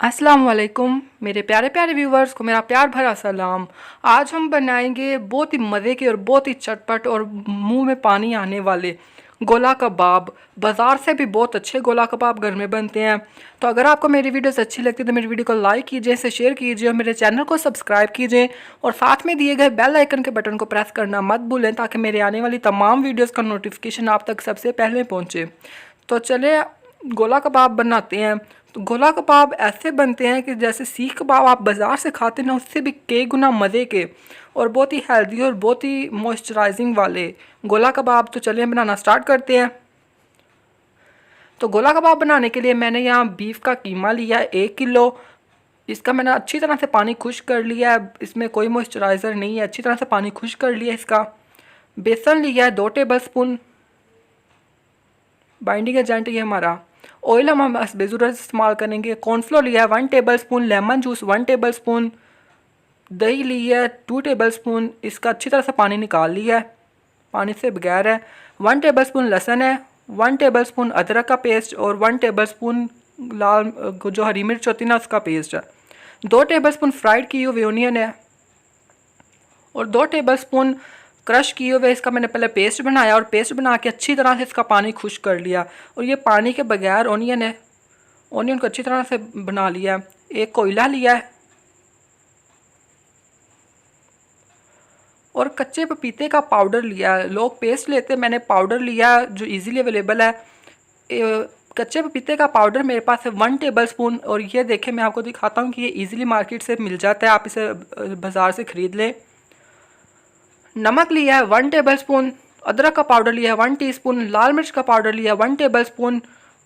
अस्सलाम वालेकुम मेरे प्यारे प्यारे व्यूवर्स को मेरा प्यार भरा सलाम। आज हम बनाएंगे बहुत ही मज़े के और बहुत ही चटपट और मुंह में पानी आने वाले गोला कबाब। बाज़ार से भी बहुत अच्छे गोला कबाब घर में बनते हैं। तो अगर आपको मेरी वीडियोस अच्छी लगती है तो मेरी वीडियो को लाइक कीजिए, इसे शेयर कीजिए और मेरे चैनल को सब्सक्राइब कीजिए और साथ में दिए गए बेल आइकन के बटन को प्रेस करना मत भूलें ताकि मेरे आने वाली तमाम वीडियोज़ का नोटिफिकेशन आप तक सबसे पहले पहुँचे। तो चले गोला कबाब बनाते हैं। तो गोला कबाब ऐसे बनते हैं कि जैसे सीख कबाब आप बाज़ार से खाते हैं ना, उससे भी कई गुना मज़े के और बहुत ही हेल्दी और बहुत ही मॉइस्चराइजिंग वाले गोला कबाब। तो चलिए बनाना स्टार्ट करते हैं। तो गोला कबाब बनाने के लिए मैंने यहाँ बीफ का कीमा लिया है 1 किलो। इसका मैंने अच्छी तरह से पानी खुश्क कर लिया है, इसमें कोई मॉइस्चराइज़र नहीं है, अच्छी तरह से पानी खुश्क कर लिया है इसका। बेसन लिया है 2 टेबल स्पून, बाइंडिंग एजेंट ये हमारा। ऑयल हम बेज़रूरत इस्तेमाल करेंगे। कॉर्नफ्लोर लिया है 1 table spoon, lemon juice 1 table spoon, दही ली है 2 टेबल स्पून, इसका अच्छी तरह से पानी निकाल लिया है, पानी से बगैर है। 1 टेबल स्पून लहसुन है, 1 टेबल स्पून अदरक का पेस्ट और 1 टेबल स्पून लाल जो हरी मिर्च होती है ना उसका पेस्ट है। 2 टेबल स्पून फ्राइड की हुई ओनियन है और 2 टेबल स्पून क्रश किए हुए इसका मैंने पहले पेस्ट बनाया और पेस्ट बना के अच्छी तरह से इसका पानी खुश्क कर लिया। और ये पानी के बगैर ओनियन है, ओनियन को अच्छी तरह से बना लिया। एक कोयला लिया है और कच्चे पपीते का पाउडर लिया है। लोग पेस्ट लेते, मैंने पाउडर लिया जो इजीली अवेलेबल है। कच्चे पपीते का पाउडर मेरे पास है 1 टेबल स्पून। और ये देखें मैं आपको दिखाता हूँ कि ये इजीली मार्केट से मिल जाता है, आप इसे बाज़ार से ख़रीद लें। नमक लिया है 1 टेबल स्पून, अदरक का पाउडर लिया है 1 टीस्पून, लाल मिर्च का पाउडर लिया है 1 टेबल स्पून,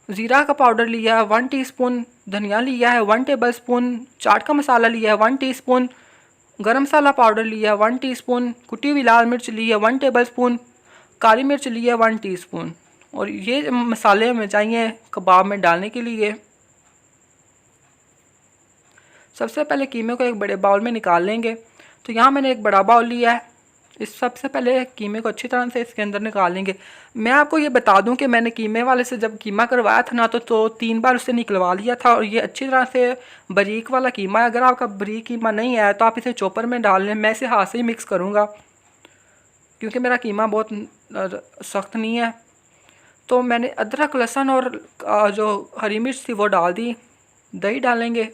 ज़ीरा का पाउडर लिया है 1 टीस्पून, धनिया लिया है 1 टेबल स्पून, चाट का मसाला लिया है 1 टीस्पून, गरम मसाला पाउडर लिया है 1 टीस्पून, कुटी हुई लाल मिर्च ली है 1 टेबल स्पून, काली मिर्च ली है 1 टीस्पून। और ये मसाले हमें चाहिए कबाब में डालने के लिए। सबसे पहले कीमे को एक बड़े बाउल में निकाल लेंगे। तो यहाँ मैंने एक बड़ा बाउल लिया है, इस सबसे पहले कीमे को अच्छी तरह से इसके अंदर निकाल लेंगे। मैं आपको ये बता दूं कि मैंने कीमे वाले से जब कीमा करवाया था ना तो 3 बार उससे निकलवा लिया था और ये अच्छी तरह से बारीक वाला कीमा है। अगर आपका बारीक कीमा नहीं है तो आप इसे चॉपर में डाल लें, मैं इसे हाथ से ही मिक्स करूँगा क्योंकि मेरा कीमा बहुत सख्त नहीं है। तो मैंने अदरक लहसुन और जो हरी मिर्च थी वो डाल दी। दही डालेंगे,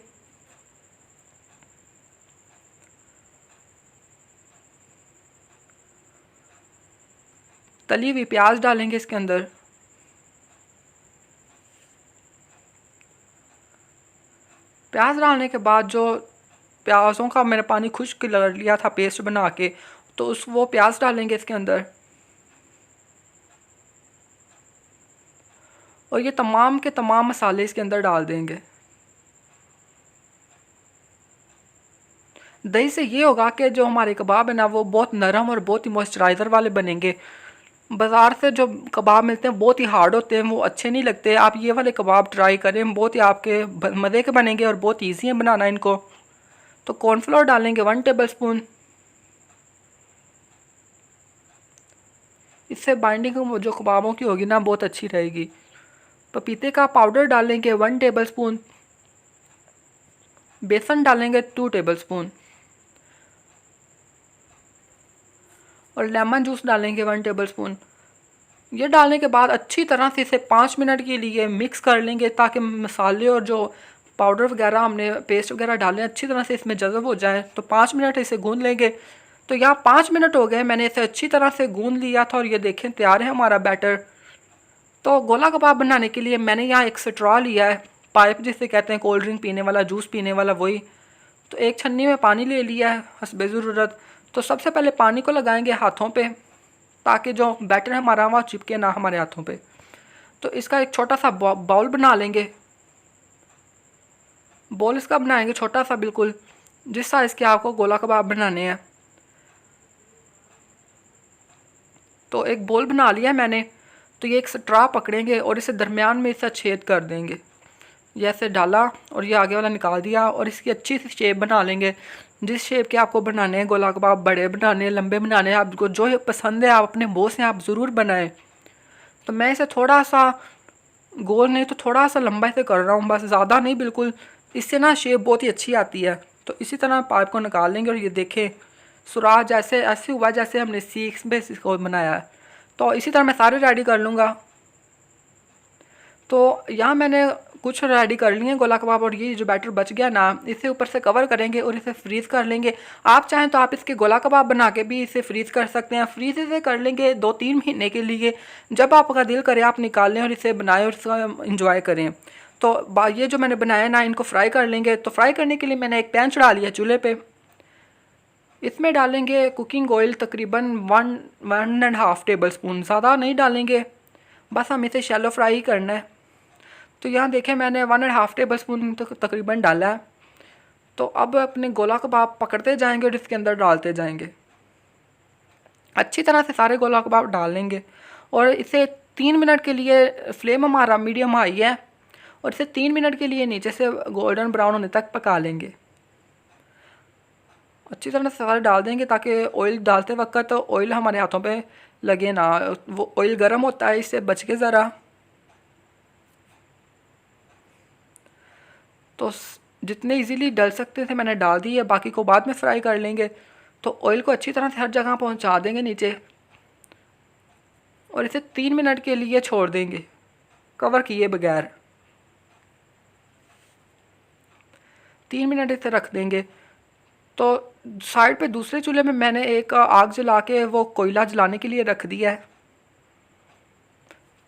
तली हुई प्याज डालेंगे इसके अंदर, प्याज डालने के बाद जो प्याज़ों का मैंने पानी खुश्क कर लिया था पेस्ट बना के, तो वो प्याज डालेंगे इसके अंदर। और ये तमाम के तमाम मसाले इसके अंदर डाल देंगे। दही से ये होगा कि जो हमारे कबाब है ना वो बहुत नरम और बहुत ही मॉइस्चराइज़र वाले बनेंगे। बाज़ार से जो कबाब मिलते हैं बहुत ही हार्ड होते हैं, वो अच्छे नहीं लगते। आप ये वाले कबाब ट्राई करें, बहुत ही आपके मज़े के बनेंगे और बहुत ईजी है बनाना इनको। तो कॉर्नफ्लोर डालेंगे 1 टेबल स्पून, इससे बाइंडिंग जो कबाबों की होगी ना बहुत अच्छी रहेगी। पपीते का पाउडर डालेंगे 1 टेबल स्पून, बेसन डालेंगे 2 टेबल स्पून और लेमन जूस डालेंगे 1 टेबल स्पून। ये डालने के बाद अच्छी तरह से इसे 5 मिनट के लिए मिक्स कर लेंगे ताकि मसाले और जो पाउडर वगैरह हमने पेस्ट वगैरह डाले अच्छी तरह से इसमें जज़ब हो जाए। तो 5 मिनट इसे गूंद लेंगे। तो यहाँ 5 मिनट हो गए, मैंने इसे अच्छी तरह से गूंद लिया था और ये देखें तैयार है हमारा बैटर। तो गोला कबाब बनाने के लिए मैंने यहाँ एक स्ट्रॉ लिया है, पाइप जिसे कहते हैं कोल्ड ड्रिंक पीने वाला, जूस पीने वाला, वही। तो एक छन्नी में पानी ले लिया है हस्बे ज़रूरत। तो सबसे पहले पानी को लगाएंगे हाथों पे ताकि जो बैटर है हमारा वहाँ चिपके ना हमारे हाथों पे। तो इसका एक छोटा सा बाउल बना लेंगे। बॉल इसका बनाएंगे छोटा सा, बिल्कुल जिस साइज़ के आपको गोला कबाब बनाने हैं। तो एक बॉल बना लिया मैंने। तो ये एक स्ट्रॉ पकड़ेंगे और इसे दरमियान में इसे छेद कर देंगे। जैसे डाला और ये आगे वाला निकाल दिया और इसकी अच्छी सी शेप बना लेंगे। जिस शेप के आपको बनाने हैं गोला कबाब, बड़े बनाने हैं, लंबे बनाने हैं, आपको जो पसंद है आप अपने बोझ से आप ज़रूर बनाएं। तो मैं इसे थोड़ा सा गोल नहीं तो थोड़ा सा लंबा इसे कर रहा हूँ, बस ज़्यादा नहीं, बिल्कुल इससे ना शेप बहुत ही अच्छी आती है। तो इसी तरह पाइप को निकाल लेंगे और ये देखें सुराख जैसे ऐसे हुआ जैसे हमने सीख पे इसको बनाया है। तो इसी तरह मैं सारे रेडी कर लूँगा। तो यहाँ मैंने कुछ रेडी कर लिए गोला कबाब, और ये जो बैटर बच गया ना इसे ऊपर से कवर करेंगे और इसे फ्रीज़ कर लेंगे। आप चाहें तो आप इसके गोला कबाब बना के भी इसे फ्रीज़ कर सकते हैं। फ्रीज़ इसे कर लेंगे 2-3 महीने के लिए। जब आपका दिल करे आप निकाल लें और इसे बनाएं और इसका इंजॉय करें। तो ये जो मैंने बनाया ना इनको फ्राई कर लेंगे। तो फ्राई करने के लिए मैंने एक पैन चढ़ा लिया चूल्हे पे। इसमें डालेंगे कुकिंग ऑयल तकरीबन 1-1.5 टेबल स्पून, ज़्यादा नहीं डालेंगे, बस हम इसे शैलो फ्राई करना है। तो यहाँ देखें मैंने 1.5 टेबल स्पून तकरीबन डाला है। तो अब अपने गोला कबाब पकड़ते जाएंगे और इसके अंदर डालते जाएंगे। अच्छी तरह से सारे गोला कबाब डाल लेंगे और इसे 3 मिनट के लिए, फ्लेम हमारा मीडियम हाई है, और इसे 3 मिनट के लिए नीचे से गोल्डन ब्राउन होने तक पका लेंगे। अच्छी तरह से सारे डाल देंगे ताकि ऑयल डालते वक्त ऑयल हमारे हाथों पे लगे ना। वो ऑयल गर्म होता है, इससे बच के ज़रा। तो जितने इजीली डल सकते थे मैंने डाल दी है, बाकी को बाद में फ्राई कर लेंगे। तो ऑयल को अच्छी तरह से हर जगह पहुंचा देंगे नीचे, और इसे 3 मिनट के लिए छोड़ देंगे कवर किए बगैर। 3 मिनट इसे रख देंगे। तो साइड पे दूसरे चूल्हे में मैंने एक आग जला के वो कोयला जलाने के लिए रख दिया है।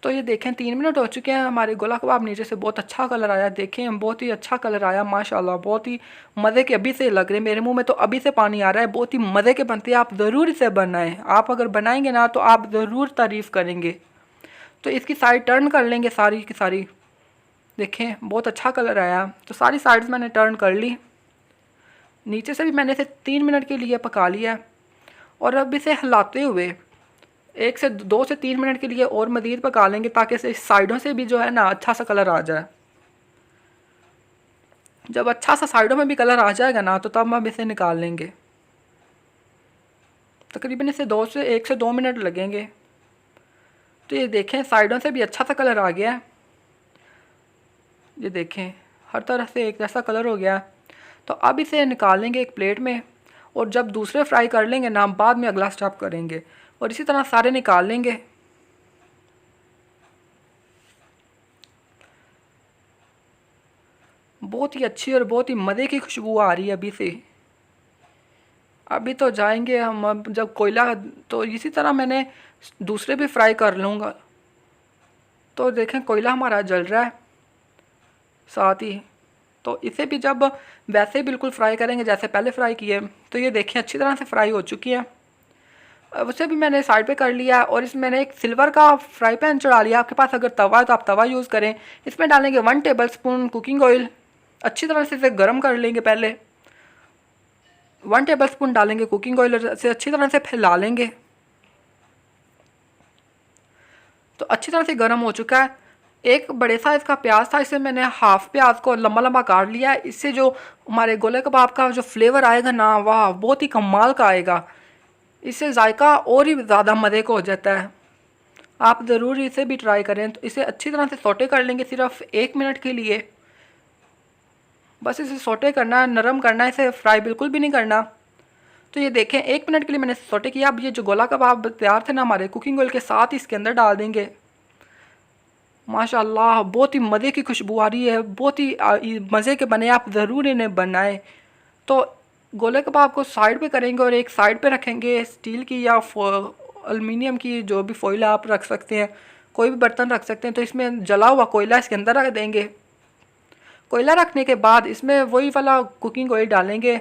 तो ये देखें 3 मिनट हो चुके हैं, हमारे गोला कबाब नीचे से बहुत अच्छा कलर आया। देखें बहुत ही अच्छा कलर आया माशाल्लाह, बहुत ही मज़े के अभी से लग रहे हैं। मेरे मुंह में तो अभी से पानी आ रहा है। बहुत ही मज़े के बनते हैं, आप ज़रूर इसे बनाएं। आप अगर बनाएंगे ना तो आप ज़रूर तारीफ़ करेंगे। तो इसकी साइड टर्न कर लेंगे सारी की सारी। देखें बहुत अच्छा कलर आया। तो सारी साइड्स मैंने टर्न कर ली। नीचे से भी मैंने इसे 3 मिनट के लिए पका लिया, और अब इसे हिलाते हुए 1 से 2 से 3 मिनट के लिए और मज़ीद पका लेंगे ताकि इसे साइडों से भी जो है ना अच्छा सा कलर आ जाए। जब अच्छा सा साइडों में भी कलर आ जाएगा ना तो तब हम इसे निकाल लेंगे। तकरीबन इसे 1 से 2 मिनट लगेंगे। तो ये देखें साइडों से भी अच्छा सा कलर आ गया है। ये देखें हर तरह से एक जैसा कलर हो गया। तो अब इसे निकाल लेंगे एक प्लेट में, और जब दूसरे फ्राई कर लेंगे ना बाद में अगला स्टेप करेंगे, और इसी तरह सारे निकाल लेंगे। बहुत ही अच्छी और बहुत ही मज़े की खुशबू आ रही है अभी से। अभी तो जाएंगे हम अब जब कोयला, तो इसी तरह मैंने दूसरे भी फ्राई कर लूँगा। तो देखें कोयला हमारा जल रहा है साथ ही। तो इसे भी जब वैसे बिल्कुल फ्राई करेंगे जैसे पहले फ्राई किए। तो ये देखें अच्छी तरह से फ्राई हो चुकी है। अब उसे भी मैंने साइड पे कर लिया, और इसमें मैंने एक सिल्वर का फ्राई पैन चढ़ा लिया। आपके पास अगर तवा है तो आप तवा यूज़ करें। इसमें डालेंगे 1 टेबल स्पून कुकिंग ऑयल। अच्छी तरह से इसे गर्म कर लेंगे। पहले 1 टेबल स्पून डालेंगे कुकिंग ऑयल, और इसे अच्छी तरह से फैला लेंगे। तो अच्छी तरह से गर्म हो चुका है। एक बड़े साइज़ का प्याज था, इसे मैंने हाफ प्याज को लंबा लंबा काट लिया है। इससे जो हमारे गोले कबाब का जो फ्लेवर आएगा ना वाह बहुत ही कमाल का आएगा। इससे जायका और ही ज़्यादा मज़े का हो जाता है। आप ज़रूर इसे भी ट्राई करें। तो इसे अच्छी तरह से सौटे कर लेंगे सिर्फ 1 मिनट के लिए। बस इसे सौटे करना है, नरम करना है, इसे फ्राई बिल्कुल भी नहीं करना। तो ये देखें 1 मिनट के लिए मैंने सौटे किया। अब ये जो गोला कबाब तैयार थे ना हमारे कुकिंग ऑयल के साथ ही इसके अंदर डाल देंगे। माशाल्लाह बहुत ही मज़े की खुशबू आ रही है, बहुत ही मज़े के बने। आप ज़रूर इन्हें बनाएं। तो गोले कबाब को साइड पे करेंगे और एक साइड पे रखेंगे स्टील की या एल्युमिनियम की जो भी फॉइल आप रख सकते हैं, कोई भी बर्तन रख सकते हैं। तो इसमें जला हुआ कोयला इसके अंदर रख देंगे। कोयला रखने के बाद इसमें वही वाला कुकिंग ऑयल डालेंगे,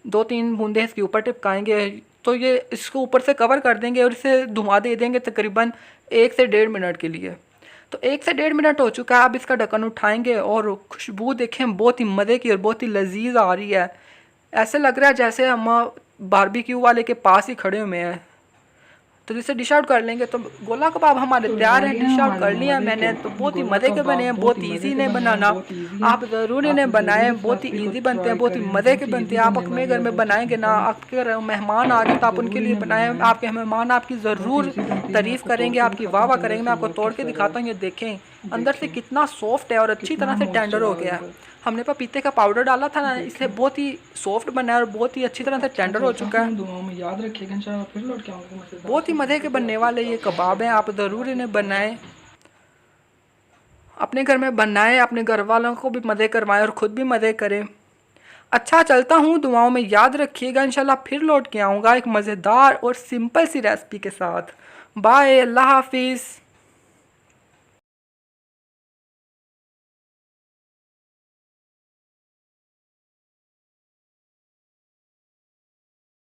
2-3 बूंदे इसके ऊपर टिपकाएंगे। तो ये इसको ऊपर से कवर कर देंगे और इसे धुआं दे देंगे तकरीबन 1 से 1.5 मिनट के लिए। तो 1 से 1.5 मिनट हो चुका है। अब इसका ढक्कन उठाएंगे और खुशबू देखें बहुत ही मज़े की और बहुत ही लजीज आ रही है। ऐसे लग रहा है जैसे हम बारबेक्यू वाले के पास ही खड़े हुए हैं। तो जिसे डिश आउट कर लेंगे। तो गोला कबाब हमारे तैयार हैं, डिश आउट कर लिया मैंने। तो बहुत ही मज़े के बने हैं, बहुत ही ईजी इन्हें बनाना। आप ज़रूर इन्हें बनाएं, बहुत ही ईजी बनते हैं, बहुत ही मज़े के बनते हैं। आप अपने घर में बनाएंगे ना, आपके घर मेहमान आ गए तो आप उनके लिए बनाएं। आपके मेहमान आपकी ज़रूर तारीफ़ करेंगे, आपकी वाह वाह करेंगे। मैं आपको तोड़ के दिखाता हूँ। ये देखें अंदर से कितना सॉफ्ट है और अच्छी तरह से टेंडर हो गया है। हमने पपीते का पाउडर डाला था ना, इसलिए बहुत ही सॉफ्ट बना है और बहुत ही अच्छी तरह से टेंडर हो चुका है। दुआओं में याद रखिएगा इंशाल्लाह, फिर लौट के आऊँगा मज़ेदार बहुत ही मज़े के बनने वाले ये कबाब हैं, आप ज़रूर इन्हें बनाएं, अपने घर में बनाएं, अपने घर वालों को भी मज़े करवाएं और ख़ुद भी मज़े करें। अच्छा चलता हूँ, दुआओं में याद रखिएगा, इंशाल्लाह फिर लौट के आऊँगा एक मज़ेदार और सिंपल सी रेसिपी के साथ। बाय, अल्लाह हाफिज़।